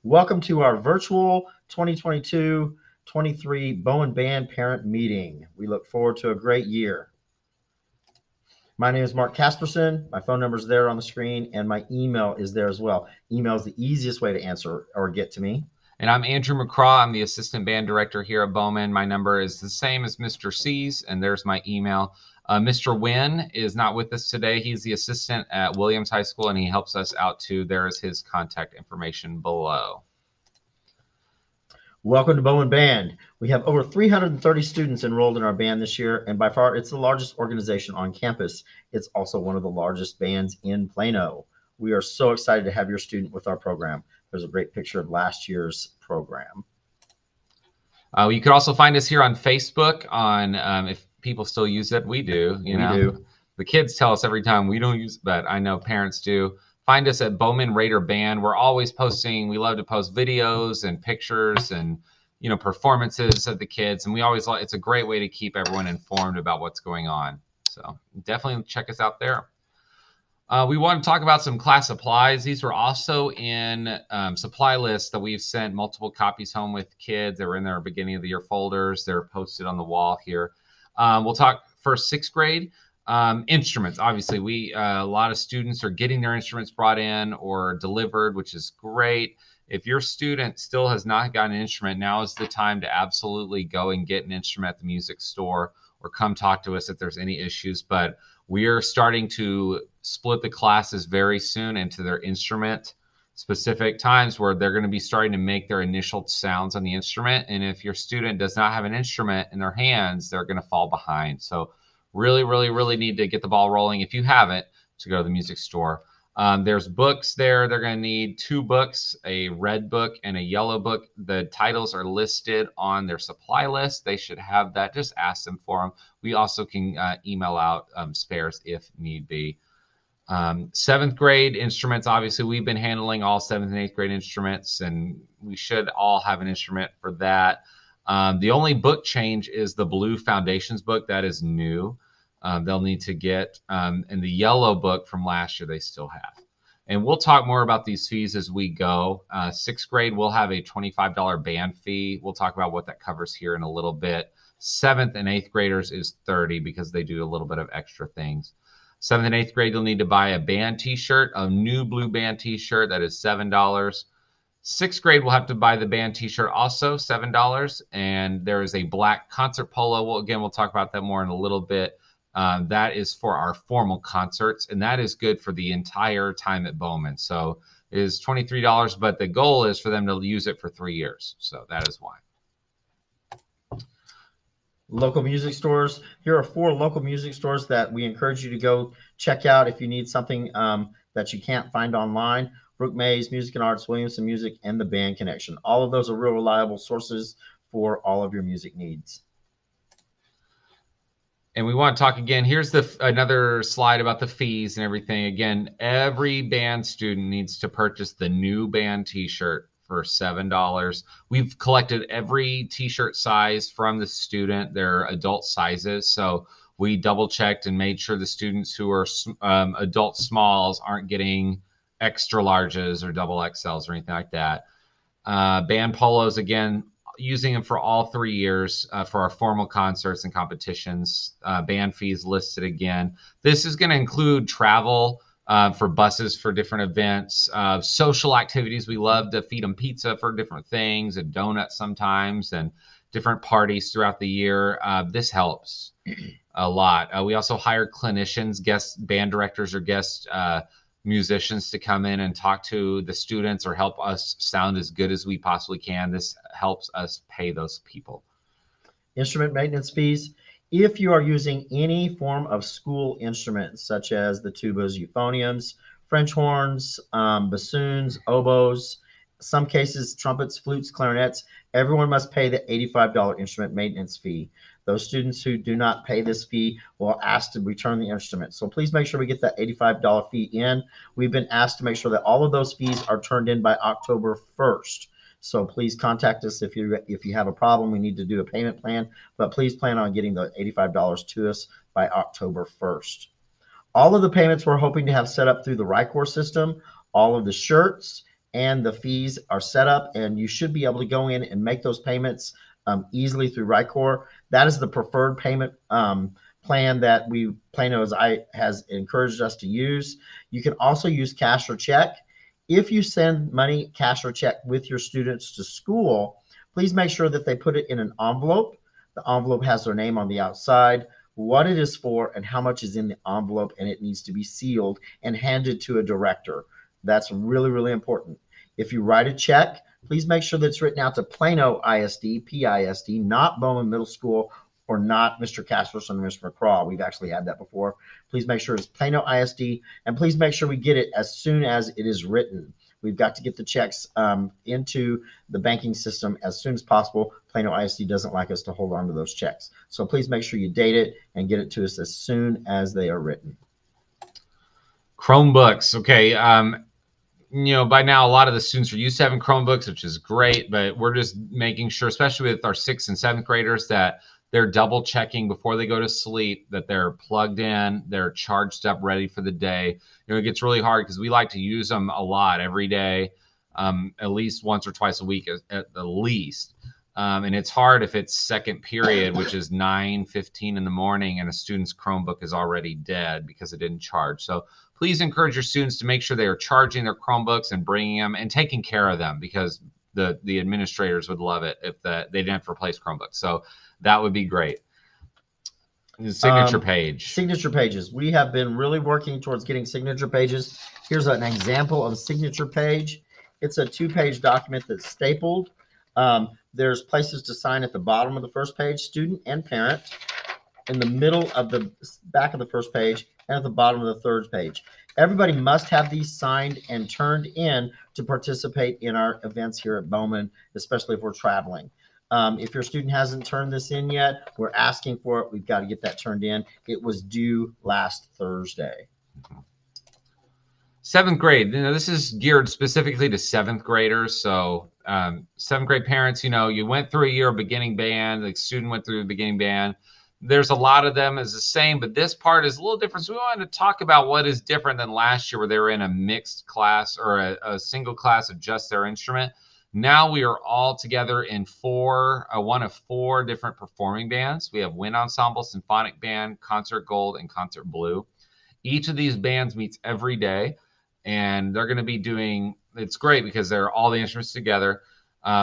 Welcome to our virtual 2022-23 Bowman Band parent meeting. We look forward to a great year. My name is Mark Casperson. My phone number is there on the screen, and my email is there as well. Email is the easiest way to answer or get to me. And I'm Andrew McCraw. I'm the assistant band director here at Bowman. My number is the same as Mr. C's, and there's my email. Mr. Wynn is not with us today. He's the assistant at Williams High School, and he helps us out too. There is his contact information below. Welcome to Bowman Band. We have over 330 students enrolled in our band this year, and by far it's the largest organization on campus. It's also one of the largest bands in Plano. We are so excited to have your student with our program. There's a great picture of last year's program. You could also find us here on Facebook. If people still use it, we do. We do. The kids tell us every time we don't use it, but I know parents do. Find us at Bowman Raider Band. We're always posting. We love to post videos and pictures and performances of the kids, and we always it's a great way to keep everyone informed about what's going on. So definitely check us out there. We want to talk about some class supplies. These were also in supply lists that we've sent multiple copies home with kids. They were in their beginning of the year folders. They're posted on the wall here. We'll talk first 6th grade. Instruments. Obviously, a lot of students are getting their instruments brought in or delivered, which is great. If your student still has not gotten an instrument, now is the time to absolutely go and get an instrument at the music store or come talk to us if there's any issues. But we are starting to split the classes very soon into their instrument specific times where they're going to be starting to make their initial sounds on the instrument. And if your student does not have an instrument in their hands, they're going to fall behind. So really need to get the ball rolling if you haven't, to go to the music store. There's books there. They're going to need 2 books, a red book and a yellow book. The titles are listed on their supply list. They should have that. Just ask them for them. We also can email out spares if need be. 7th grade instruments. Obviously, we've been handling all 7th and 8th grade instruments, and we should all have an instrument for that. The only book change is the blue foundations book. That is new. They'll need to get, and the yellow book from last year they still have. And we'll talk more about these fees as we go. 6th grade, we'll have a $25 band fee. We'll talk about what that covers here in a little bit. 7th and 8th graders is $30 because they do a little bit of extra things. 7th and 8th grade, you'll need to buy a band t-shirt, a new blue band t-shirt. That is $7. 6th grade will have to buy the band t-shirt, also $7. And there is a black concert polo. We'll talk about that more in a little bit. That is for our formal concerts, and that is good for the entire time at Bowman. So it is $23, but the goal is for them to use it for 3 years. So that is why. Local music stores. Here are 4 local music stores that we encourage you to go check out if you need something that you can't find online. Brook Mays, Music and Arts, Williamson Music, and the Band Connection. All of those are real reliable sources for all of your music needs. And we want to talk again. Here's another slide about the fees and everything. Again, every band student needs to purchase the new band t-shirt for $7. We've collected every t-shirt size from the student, their adult sizes. So we double checked and made sure the students who are adult smalls aren't getting extra larges or double XLs or anything like that. Band polos, again, using them for all 3 years for our formal concerts and competitions. Band fees listed again. This is going to include travel for buses for different events, social activities. We love to feed them pizza for different things and donuts sometimes and different parties throughout the year. This helps a lot. We also hire clinicians, guest band directors or guest musicians to come in and talk to the students or help us sound as good as we possibly can. This helps us pay those people. Instrument maintenance fees. If you are using any form of school instruments, such as the tubas, euphoniums, French horns, bassoons, oboes, some cases, trumpets, flutes, clarinets, everyone must pay the $85 instrument maintenance fee. Those students who do not pay this fee will ask to return the instrument. So please make sure we get that $85 fee in. We've been asked to make sure that all of those fees are turned in by October 1st. So please contact us if you have a problem. We need to do a payment plan, but please plan on getting the $85 to us by October 1st. All of the payments we're hoping to have set up through the RICOR system, all of the shirts and the fees are set up, and you should be able to go in and make those payments easily through RICOR. That is the preferred payment plan that Plano has encouraged us to use. You can also use cash or check. If you send money, cash or check, with your students to school, please make sure that they put it in an envelope. The envelope has their name on the outside, what it is for, and how much is in the envelope, and it needs to be sealed and handed to a director. That's really, really important. If you write a check, please make sure that it's written out to Plano ISD, PISD, not Bowman Middle School, or not Mr. Casperson or Mr. McCraw. We've actually had that before. Please make sure it's Plano ISD, and please make sure we get it as soon as it is written. We've got to get the checks into the banking system as soon as possible. Plano ISD doesn't like us to hold on to those checks. So please make sure you date it and get it to us as soon as they are written. Chromebooks. Okay. By now, a lot of the students are used to having Chromebooks, which is great, but we're just making sure, especially with our 6th and 7th graders, that they're double checking before they go to sleep, that they're plugged in, they're charged up, ready for the day. It gets really hard because we like to use them a lot every day, at least once or twice a week at the least. And it's hard if it's second period, which is 9:15 in the morning, and a student's Chromebook is already dead because it didn't charge. So please encourage your students to make sure they are charging their Chromebooks and bringing them and taking care of them, because the administrators would love it if they didn't have to replace Chromebooks. So that would be great. Signature page. Signature pages. We have been really working towards getting signature pages. Here's an example of a signature page. It's a 2-page document that's stapled. There's places to sign at the bottom of the first page, student and parent, in the middle of the back of the first page, and at the bottom of the third page. Everybody must have these signed and turned in to participate in our events here at Bowman, especially if we're traveling. If your student hasn't turned this in yet, we're asking for it. We've got to get that turned in. It was due last Thursday. 7th grade. This is geared specifically to 7th graders. So 7th grade parents, you went through a year of beginning band. The student went through the beginning band. There's a lot of them is the same, but this part is a little different. So we wanted to talk about what is different than last year, where they were in a mixed class or a single class of just their instrument. Now we are all together in one of 4 different performing bands. We have Wind Ensemble, Symphonic Band, Concert Gold, and Concert Blue. Each of these bands meets every day, and they're going to be doing, it's great because they're all the instruments together.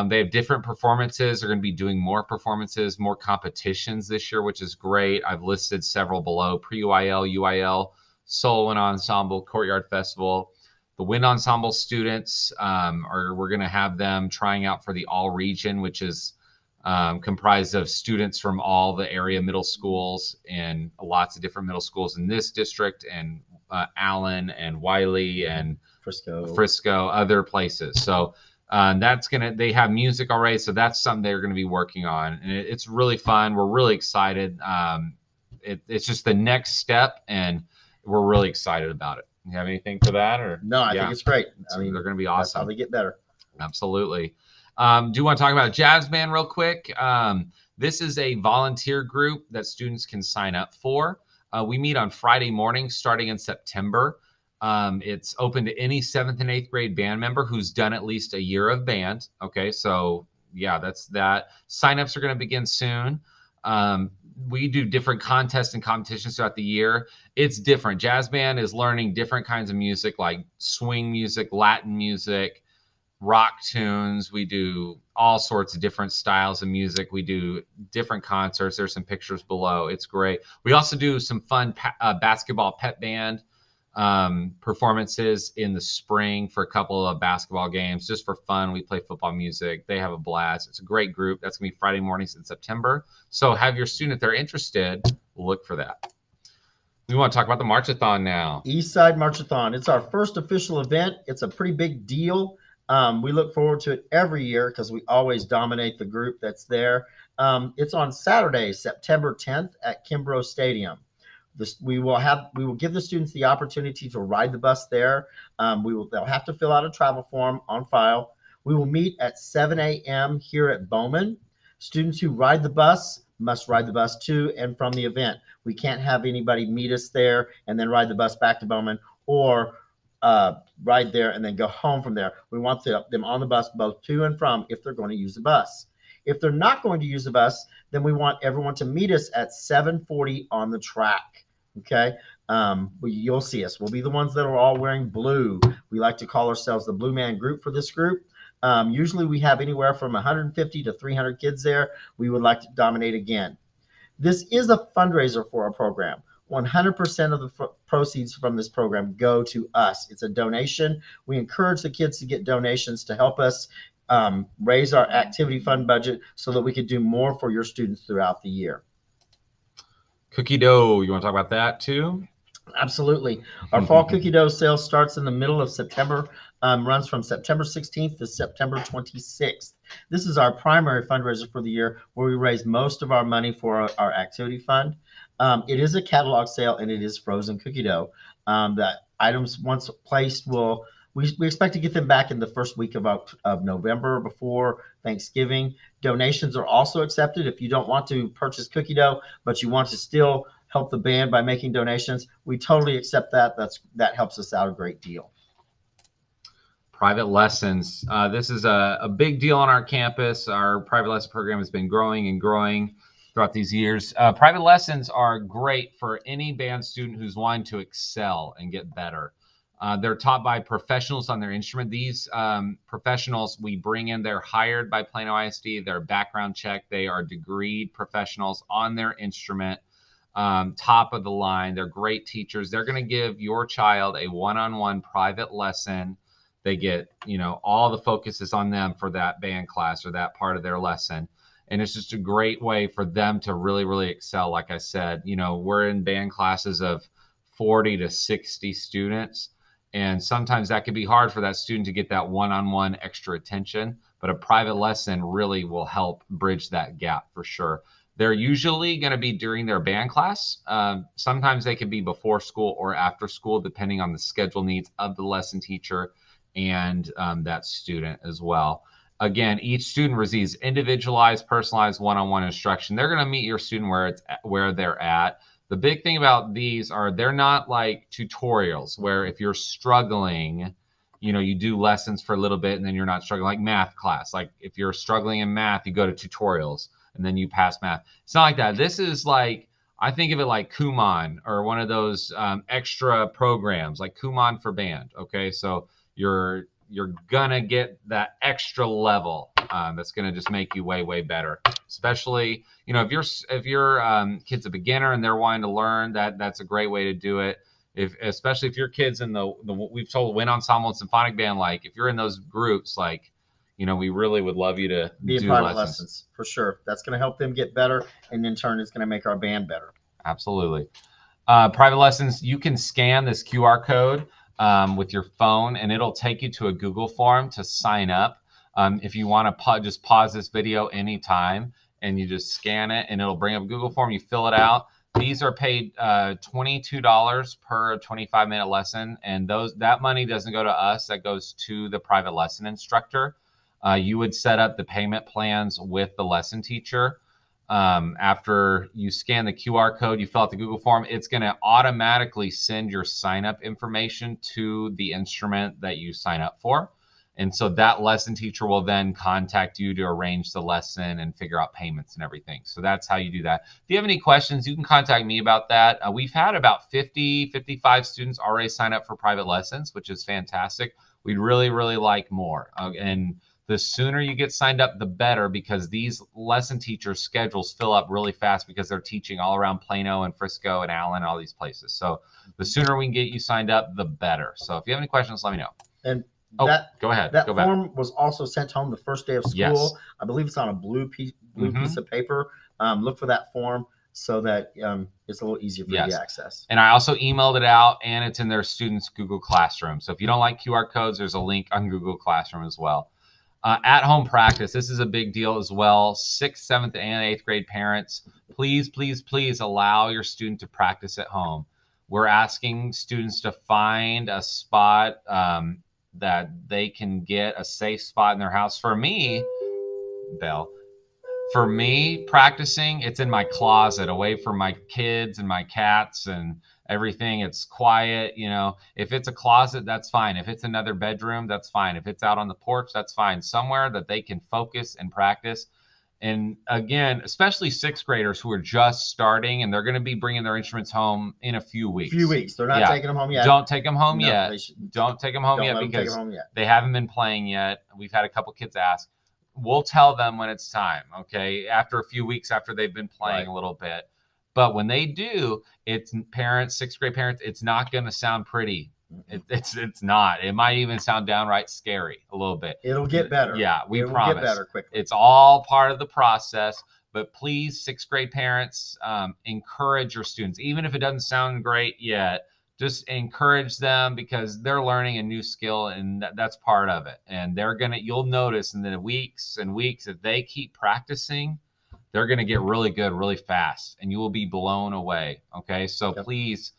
They have different performances. They're going to be doing more performances, more competitions this year, which is great. I've listed several below: pre-UIL, UIL, Solo and Ensemble, Courtyard Festival. The Wind Ensemble students, we're going to have them trying out for the All Region, which is comprised of students from all the area middle schools and lots of different middle schools in this district, and Allen and Wiley and Frisco, other places. So they have music already. So that's something they're going to be working on. And it's really fun. We're really excited. It's just the next step, and we're really excited about it. You have anything for that? Or no, I think it's great. I mean, they're going to be awesome. That's how they get better. Absolutely. Do you want to talk about Jazz Band real quick? This is a volunteer group that students can sign up for. We meet on Friday mornings starting in September. It's open to any 7th and 8th grade band member who's done at least a year of band. Okay, so yeah, that's that. Signups are going to begin soon. We do different contests and competitions throughout the year. It's different. Jazz band is learning different kinds of music, like swing music, Latin music, rock tunes. We do all sorts of different styles of music. We do different concerts. There's some pictures below. It's great. We also do some fun basketball pep band performances in the spring for a couple of basketball games, just for fun. We play football music. They have a blast. It's a great group. That's gonna be Friday mornings in September. So have your student, if they're interested, look for that. We want to talk about the Marchathon now. Eastside Marchathon. It's our first official event. It's a pretty big deal. We look forward to it every year because we always dominate the group that's there. It's on Saturday, September 10th at Kimbrough Stadium. We will give the students the opportunity to ride the bus there. They'll have to fill out a travel form on file. We will meet at 7 a.m. here at Bowman. Students who ride the bus must ride the bus to and from the event. We can't have anybody meet us there and then ride the bus back to Bowman, or ride there and then go home from there. We want them on the bus both to and from if they're going to use the bus. If they're not going to use the bus, then we want everyone to meet us at 7:40 on the track. Okay. You'll see us. We'll be the ones that are all wearing blue. We like to call ourselves the Blue Man Group for this group. Usually we have anywhere from 150 to 300 kids there. We would like to dominate again. This is a fundraiser for our program. 100% of the proceeds from this program go to us. It's a donation. We encourage the kids to get donations to help us raise our activity fund budget so that we could do more for your students throughout the year. Cookie dough, you want to talk about that too? Absolutely. Our fall cookie dough sale starts in the middle of September, runs from September 16th to September 26th. This is our primary fundraiser for the year, where we raise most of our money for our activity fund. It is a catalog sale, and it is frozen cookie dough. The items, once placed, we expect to get them back in the first week of November, before Thanksgiving. Donations are also accepted. If you don't want to purchase cookie dough, but you want to still help the band by making donations, we totally accept that. That helps us out a great deal. Private lessons. This is a big deal on our campus. Our private lesson program has been growing and growing throughout these years. Private lessons are great for any band student who's wanting to excel and get better. They're taught by professionals on their instrument. These professionals we bring in, they're hired by Plano ISD. They're background checked. They are degreed professionals on their instrument. Top of the line. They're great teachers. They're going to give your child a one-on-one private lesson. They get, all the focus is on them for that band class or that part of their lesson. And it's just a great way for them to really, really excel. Like I said, we're in band classes of 40 to 60 students. And sometimes that can be hard for that student to get that one-on-one extra attention. But a private lesson really will help bridge that gap for sure. They're usually going to be during their band class. Sometimes they can be before school or after school, depending on the schedule needs of the lesson teacher and that student as well. Again, each student receives individualized, personalized one-on-one instruction. They're going to meet your student where they're at. The big thing about these are they're not like tutorials where if you're struggling, you do lessons for a little bit and then you're not struggling, like math class. Like if you're struggling in math, you go to tutorials and then you pass math. It's not like that. This is like, I think of it like Kumon or one of those extra programs like Kumon for band. Okay, so you're gonna get that extra level that's gonna just make you way, way better. Especially, if your kid's a beginner and they're wanting to learn, that's a great way to do it. Especially if your kid's in the we've told wind ensemble and symphonic band, like if you're in those groups, like we really would love you to be in do private lessons for sure. That's going to help them get better, and in turn, it's going to make our band better. Absolutely. Private lessons, you can scan this QR code with your phone, and it'll take you to a Google form to sign up. If you want to just pause this video anytime, and you just scan it, and it'll bring up a Google form. You fill it out. These are paid $22 per 25-minute lesson, and that money doesn't go to us. That goes to the private lesson instructor. You would set up the payment plans with the lesson teacher. After you scan the QR code, you fill out the Google form, it's going to automatically send your sign-up information to the instrument that you sign up for. And so that lesson teacher will then contact you to arrange the lesson and figure out payments and everything. So that's how you do that. If you have any questions, you can contact me about that. We've had about 55 students already sign up for private lessons, which is fantastic. We'd really, really like more. And the sooner you get signed up, the better, because these lesson teachers' schedules fill up really fast because they're teaching all around Plano and Frisco and Allen and all these places. So the sooner we can get you signed up, the better. So if you have any questions, let me know. And go ahead. That form was also sent home the first day of school. Yes. I believe it's on a blue piece of paper. Look for that form so that it's a little easier for you to access. And I also emailed it out, and it's in their students' Google Classroom. So if you don't like QR codes, there's a link on Google Classroom as well. At-home practice. This is a big deal as well. 6th, 7th, and 8th grade parents, please, please, please allow your student to practice at home. We're asking students to find a spot that they can get a safe spot in their house. For me, practicing, it's in my closet away from my kids and my cats and everything. It's quiet. If it's a closet, that's fine. If it's another bedroom, that's fine. If it's out on the porch, that's fine. Somewhere that they can focus and practice. And again, especially sixth graders who are just starting, and they're going to be bringing their instruments home in a few weeks. They're not taking them home yet. Don't take them home No, yet. Don't take them home don't yet let them take because them home yet. they haven't been playing yet. We've had a couple kids ask. We'll tell them when it's time, okay? After a few weeks after they've been playing a little bit. But when they do, it's parents, sixth grade parents, it's not going to sound pretty. It's not. It might even sound downright scary a little bit. It'll get better. Yeah, we promise. It'll get better quickly. It's all part of the process. But please, sixth grade parents, encourage your students. Even if it doesn't sound great yet, just encourage them because they're learning a new skill, and that's part of it. And you'll notice in the weeks and weeks, if they keep practicing, they're going to get really good really fast, and you will be blown away. Okay, so please,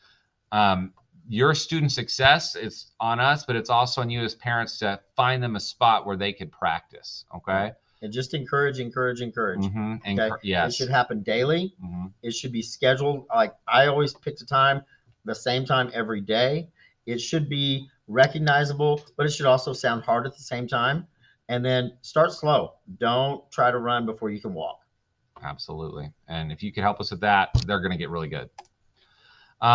your student success is on us, but it's also on you as parents to find them a spot where they could practice. Okay. And just encourage. Mm-hmm. Okay? Yes. It should happen daily. Mm-hmm. It should be scheduled. Like I always pick the time, the same time every day. It should be recognizable, but it should also sound hard at the same time. And then start slow. Don't try to run before you can walk. Absolutely. And if you could help us with that, they're going to get really good.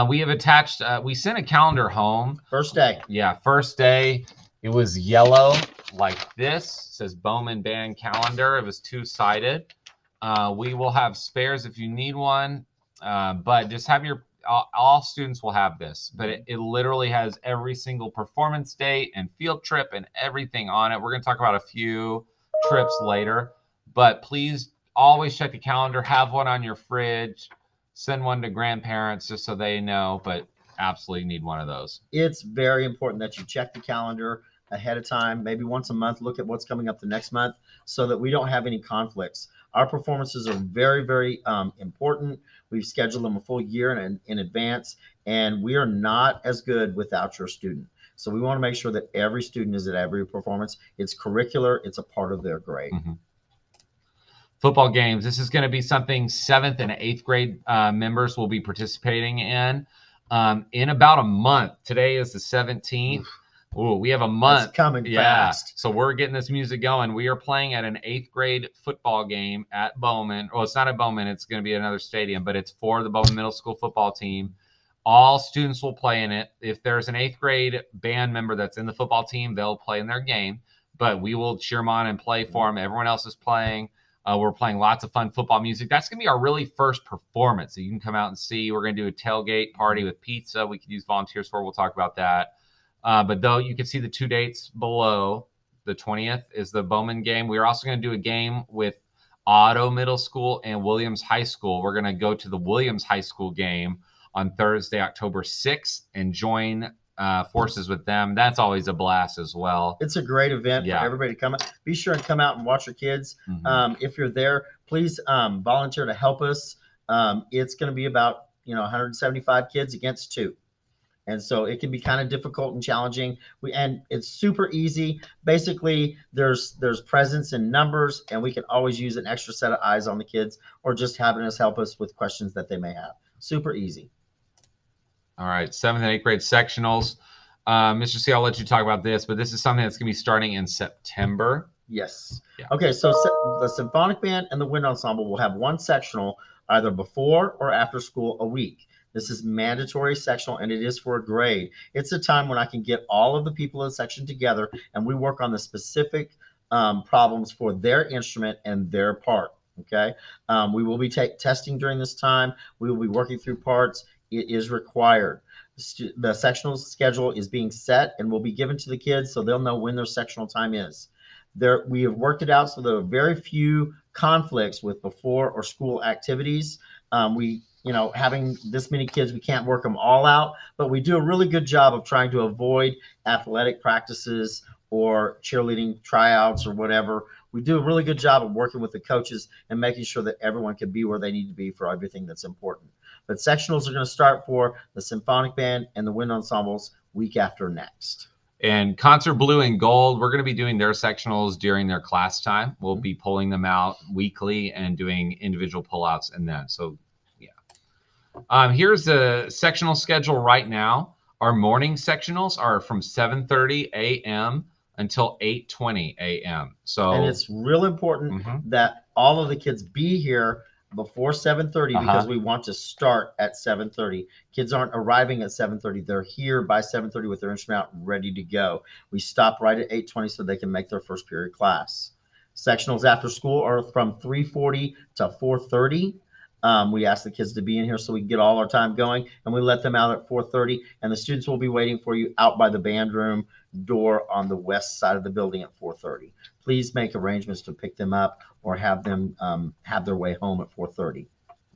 We have attached, we sent a calendar home. First day. Yeah, first day. It was yellow like this. It says Bowman Band calendar. It was two-sided. We will have spares if you need one, but just have all students will have this. But it literally has every single performance date and field trip and everything on it. We're going to talk about a few trips later, but please always check the calendar. Have one on your fridge. Send one to grandparents just so they know, but absolutely need one of those. It's very important that you check the calendar ahead of time, maybe once a month, look at what's coming up the next month so that we don't have any conflicts. Our performances are very, very important. We've scheduled them a full year in advance, and we are not as good without your student. So we want to make sure that every student is at every performance. It's curricular. It's a part of their grade. Mm-hmm. Football games. This is going to be something 7th and 8th grade members will be participating in about a month. Today is the 17th. Ooh, we have a month. It's coming fast. So we're getting this music going. We are playing at an 8th grade football game at Bowman. Well, it's not at Bowman. It's going to be another stadium, but it's for the Bowman Middle School football team. All students will play in it. If there's an 8th grade band member that's in the football team, they'll play in their game, but we will cheer them on and play for them. Everyone else is playing. We're playing lots of fun football music. That's going to be our really first performance that you can come out and see. We're going to do a tailgate party with pizza. We could use volunteers for. We'll talk about that. But though you can see the 2 dates below, the 20th is the Bowman game. We're also going to do a game with Otto Middle School and Williams High School. We're going to go to the Williams High School game on Thursday, October 6th, and join forces with them. That's always a blast as well. It's a great event for everybody to come out. Be sure and come out and watch your kids. Mm-hmm. If you're there, please volunteer to help us. It's going to be about 175 kids against 2. And so it can be kind of difficult and challenging. And it's super easy. Basically, there's presence in numbers, and we can always use an extra set of eyes on the kids or just having us help us with questions that they may have. Super easy. All right, 7th and 8th grade sectionals. Mr. C, I'll let you talk about this, but this is something that's going to be starting in September. Yes. Yeah. Okay, so the symphonic band and the wind ensemble will have one sectional either before or after school a week. This is mandatory sectional, and it is for a grade. It's a time when I can get all of the people in the section together, and we work on the specific problems for their instrument and their part. Okay. We will be testing during this time. We will be working through parts. It is required. The sectional schedule is being set and will be given to the kids so they'll know when their sectional time is. We have worked it out so there are very few conflicts with before or school activities. Having this many kids, we can't work them all out, but we do a really good job of trying to avoid athletic practices or cheerleading tryouts or whatever. We do a really good job of working with the coaches and making sure that everyone can be where they need to be for everything that's important. But sectionals are going to start for the symphonic band and the wind ensembles week after next. And Concert Blue and Gold, we're going to be doing their sectionals during their class time. We'll be pulling them out weekly and doing individual pullouts and then. So, yeah. Here's the sectional schedule right now. Our morning sectionals are from 7:30 a.m. until 8:20 a.m. So, and it's real important that all of the kids be here before 7:30 because we want to start at 7:30. Kids aren't arriving at 7:30. They're here by 7:30 with their instrument out ready to go. We stop right at 8:20 so they can make their first period class. Sectionals after school are from 3:40 to 4:30. We ask the kids to be in here so we can get all our time going, and we let them out at 4:30. And the students will be waiting for you out by the band room door on the west side of the building at 4:30. Please make arrangements to pick them up or have them have their way home at 4:30.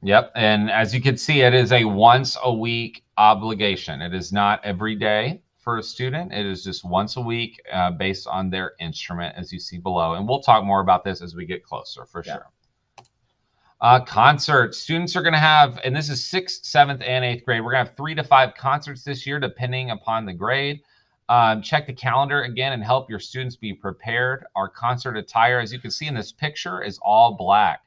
Yep, and as you can see, it is a once a week obligation. It is not every day for a student. It is just once a week based on their instrument, as you see below. And we'll talk more about this as we get closer, for sure. Concerts. Students are going to have, and this is 6th, 7th, and 8th grade. We're going to have 3 to 5 concerts this year, depending upon the grade. Check the calendar again and help your students be prepared. Our concert attire, as you can see in this picture, is all black.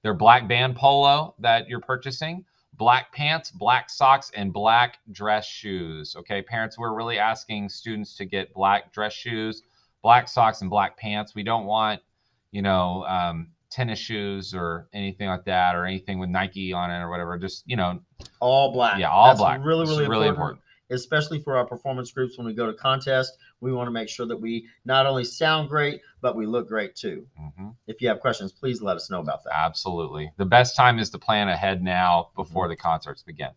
They're black band polo that you're purchasing, black pants, black socks, and black dress shoes. Okay, parents, we're really asking students to get black dress shoes, black socks, and black pants. We don't want, tennis shoes or anything like that, or anything with Nike on it or whatever. Just, all black. Yeah, all That's black. Really important. Especially for our performance groups when we go to contests. We want to make sure that we not only sound great, but we look great too. If you have questions, please let us know about that. Absolutely. The best time is to plan ahead now before the concerts begin.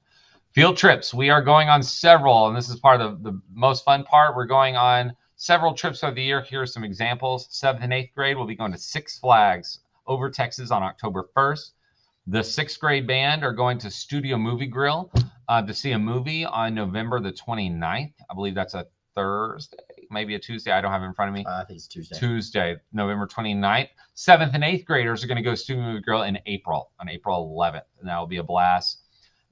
Field trips. We are going on several, and this is part of the most fun part. We're going on several trips of the year. Here are some examples. 7th and 8th grade, we'll be going to Six Flags over Texas on October 1st. The 6th grade band are going to Studio Movie Grill to see a movie on November the 29th. I believe that's a Thursday, maybe a Tuesday. I don't have it in front of me. I think it's Tuesday. Tuesday, November 29th. 7th and 8th graders are going to go to Studio Movie Grill in April, on April 11th. And that will be a blast.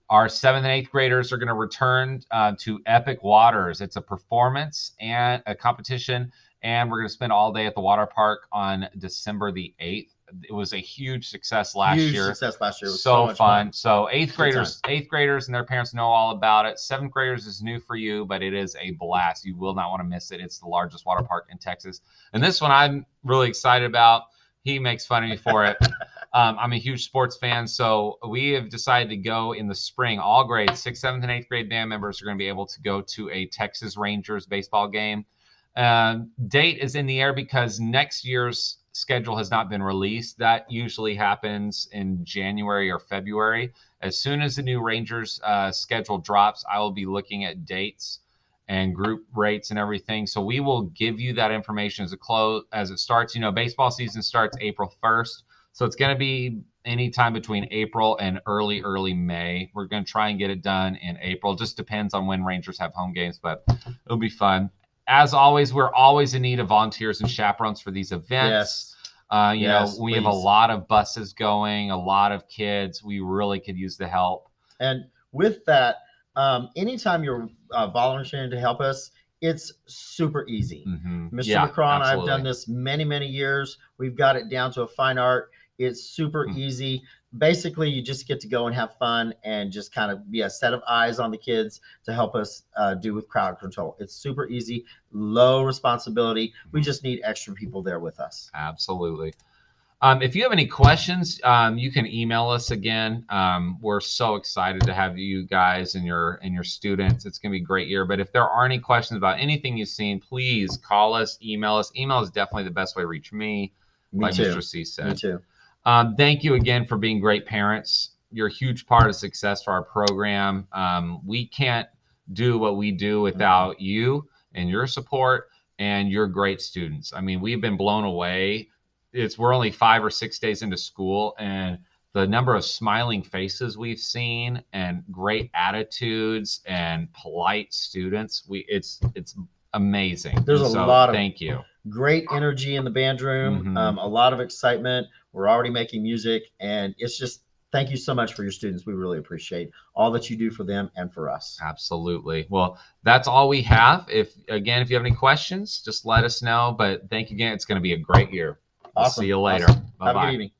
Our 7th and 8th graders are going to return to Epic Waters. It's a performance and a competition, and we're going to spend all day at the water park on December the 8th. It was a huge success last year. It was so much fun. So 8th graders and their parents know all about it. 7th graders is new for you, but it is a blast. You will not want to miss it. It's the largest water park in Texas. And this one I'm really excited about. He makes fun of me for it. I'm a huge sports fan, so we have decided to go in the spring. All grades, 6th, 7th, and 8th grade band members are going to be able to go to a Texas Rangers baseball game. Date is in the air because next year's schedule has not been released. That usually happens in January or February. As soon as the new Rangers schedule drops, I will be looking at dates and group rates and everything. So we will give you that information as it starts. Baseball season starts April 1st. So it's going to be anytime between April and early May. We're going to try and get it done in April. Just depends on when Rangers have home games, but it'll be fun. As always, we're always in need of volunteers and chaperones for these events. Yes. We have a lot of buses going, a lot of kids. We really could use the help. And with that, anytime you're volunteering to help us, it's super easy. Mr. McCraw and I have done this many, many years. We've got it down to a fine art. It's super easy. Basically, you just get to go and have fun and just kind of be a set of eyes on the kids to help us do with crowd control. It's super easy, low responsibility. We just need extra people there with us. Absolutely. If you have any questions, you can email us again. We're so excited to have you guys and your students. It's going to be a great year. But if there are any questions about anything you've seen, please call us, email us. Email is definitely the best way to reach me, like Mr. C said. Me too. Thank you again for being great parents. You're a huge part of success for our program. We can't do what we do without you and your support and your great students. I mean, we've been blown away. We're only 5 or 6 days into school, and the number of smiling faces we've seen and great attitudes and polite students, it's amazing. There's a lot of thank you. Great energy in the band room, a lot of excitement. We're already making music, and it's just thank you so much for your students. We really appreciate all that you do for them and for us. Absolutely. Well, that's all we have. If you have any questions, just let us know. But thank you again. It's going to be a great year. Awesome. See you later. Awesome. Bye-bye. Have a good evening.